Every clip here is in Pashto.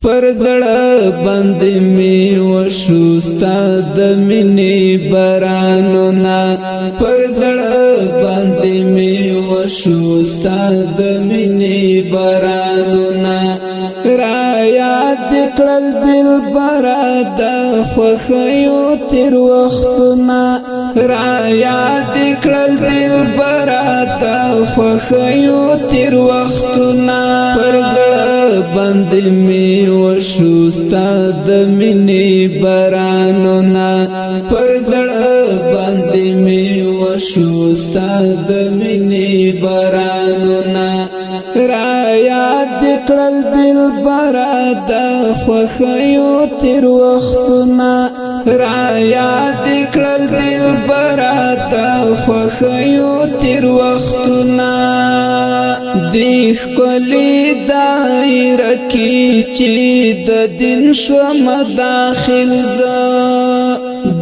پر زړه باندې می وشو ستا د مینې بارانونه پر زړه باندې می وشو ستا د مینې بارانونه را یاد کړل دلبره د خوښیو تیر وختونه را یاد کړل دلبره د خوښیو تیر وختونه پر زړه باندې می وشو ستا د مینې بارانونه پر زړه باندې می وشو ستا د مینې بارانونه را یاد کړل دلبره د خوښیو تیر وختونه را یاد کړل دلبره د خوښیو تیر وختونه دی ښکلې دایره کې چې د دین شوم داخل زه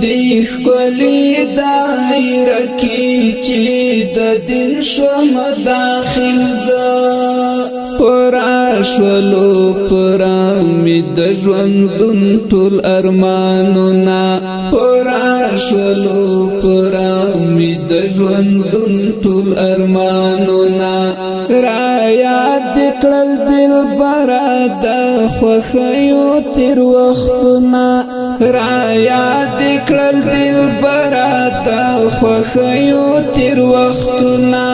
دی ښکلې دایره کې چې د دین شوم داخل زه پورا شولو پورا می د ژوندون ټول ارمانونه پورا شولو پورا می د ژوندون ټول ارمانونه را یاد کړل دلبره د خوښیو تیر وختونه را یاد کړل دلبره د خوښیو تیر وختونه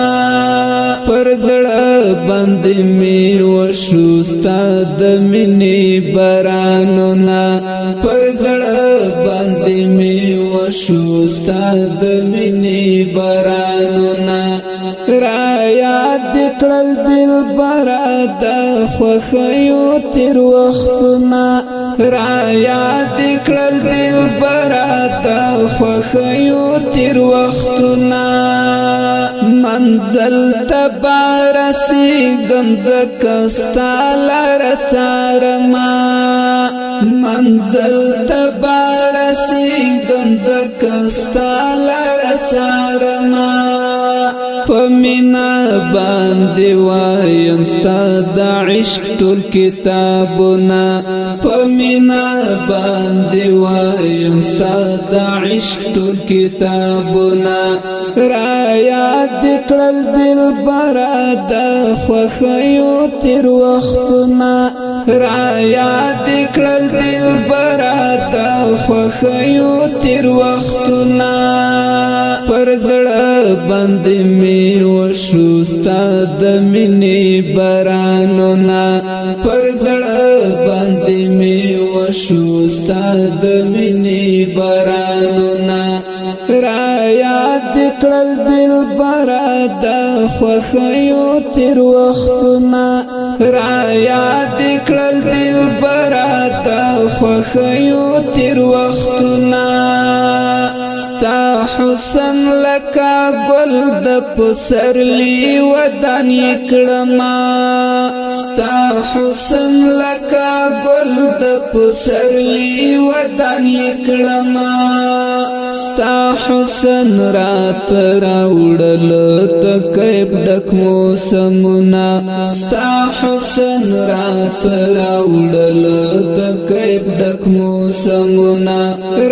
پر زړه باندې می وشو ستا د مینې بارانونه پر زړه باندې می وشو ستا د مینې بارانونه را یاد کړل دلبره د خوښیو تیر وختونه را یاد کړل دلبره د خوښیو تیر وختونه منزل تبارسیږم زکه ستا لاره څارمه منزل تبارسیږم زکه ستا لاره څارمه په مینا باندې وایم ستا د عشق ټول کتابونه په مینا باندې وایم ستا د عشق ټول کتابونه را یاد کړل دلبره د خوښیو تیر وختونه را یاد کړل دلبره د خوښیو تیر وختونه پر زړه باندې می وشو ستا د مینې بارانونه پر زړه باندې می وشو ستا د مینې بارانونه را یاد کړل دلبره د خوښیو تیر وختونه را یاد کړل دلبره د خوښیو تیر وختونه ستا حسن لکه ګل د پسرلی ودان کړما ستا حسن لکه ګل د پسرلی ودان کړما ستا حسن رات راوړل د کیب ډک موسمونه ستا حسن رات راوړل د کیب ډک موسمونه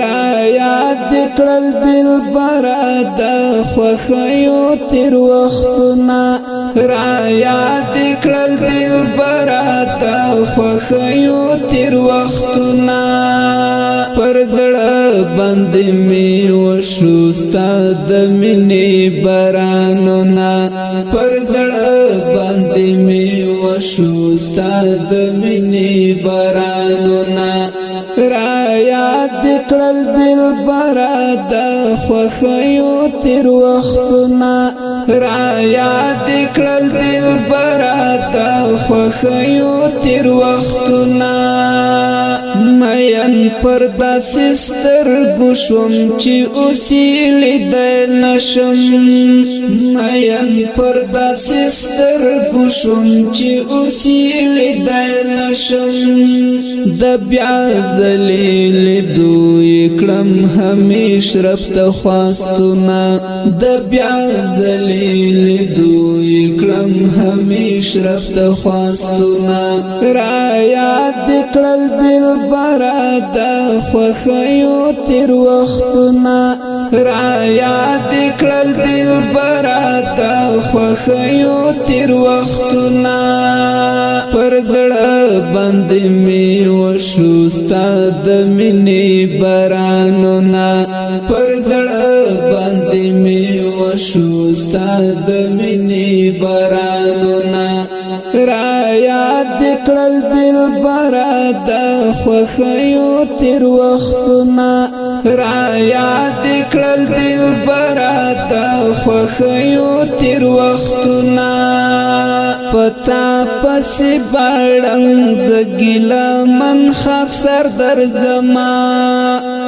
را یاد کړل دلبره د خوښیو تیر وختونه را یاد کړل دلبره د خوښیو تیر وختونه پر زړه باندې می وشو ستا د مینې بارانونه پر زړه باندې می وشو ستا د مینې بارانونه را یاد کړل دلبره د خوښیو تیر وختونه را یاد کړل دلبره د خوښیو تیر وختونه مین پر داسې سترګو شوم چې اوس یې لیدی نشم مین پر داسې سترګو شوم چې اوس یې لیدی نشم د بیا ځلې لیدو یې کړم همیش رب ته خواستونه د بیا ځلې لیدو یې کړم همیش رب ته خواستونه را یاد کړل دلبره د خوښیو تېر وختونه را یاد کړل دلبره د خوښیو تېر وختونه پر زړه باندې مې وشو ستا د مینې بارانونه پر زړه باندې مې وشو ستا د مینې بارانونه را یاد کړل دلبره د خوښیو تېر وختونه را یاد کړل دلبره د خوښیو تېر وختونه پتا پسې باړم زګیلا من خاک سر در زما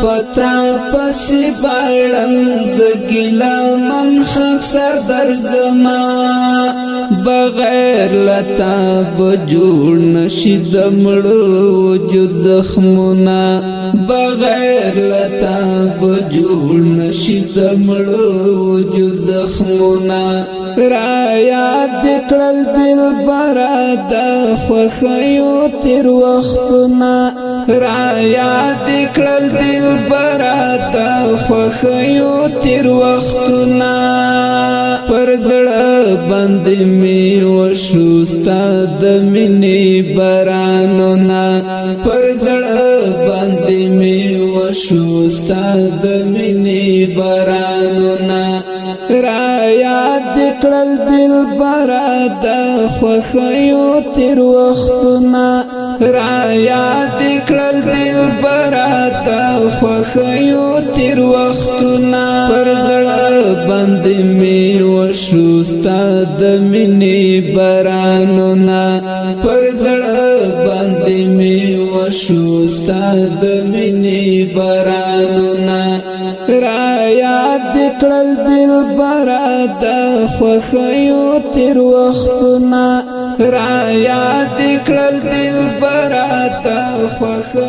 پتا پسې باړم زګیلا من خاک سر در زما بغیر لتا بجوړ نشي د مړو وجود زخمونه بغیر لتا بجوړ نشي د مړو وجود زخمونه را یاد کړل دلبره د خوښیو تېر وختونه را یاد کړل دلبره د خوښیو تېر وختونه پر زړه باندې مې وشو ستا د مینې بارانونه پر زړه باندې مې وشو ستا د مینې بارانونه را یاد کړل دلبره د خوښیو تېر وختونه را یاد کړل دلبره د خوښیو تېر وختونه پر زړه باندې مې وشو ستا د مینې بارانونه پر زړه باندې مې وشو ستا د مینې بارانونه را یاد کړل دلبره د خوښیو تېر وختونه را یاد کړل دلبره د خوښیو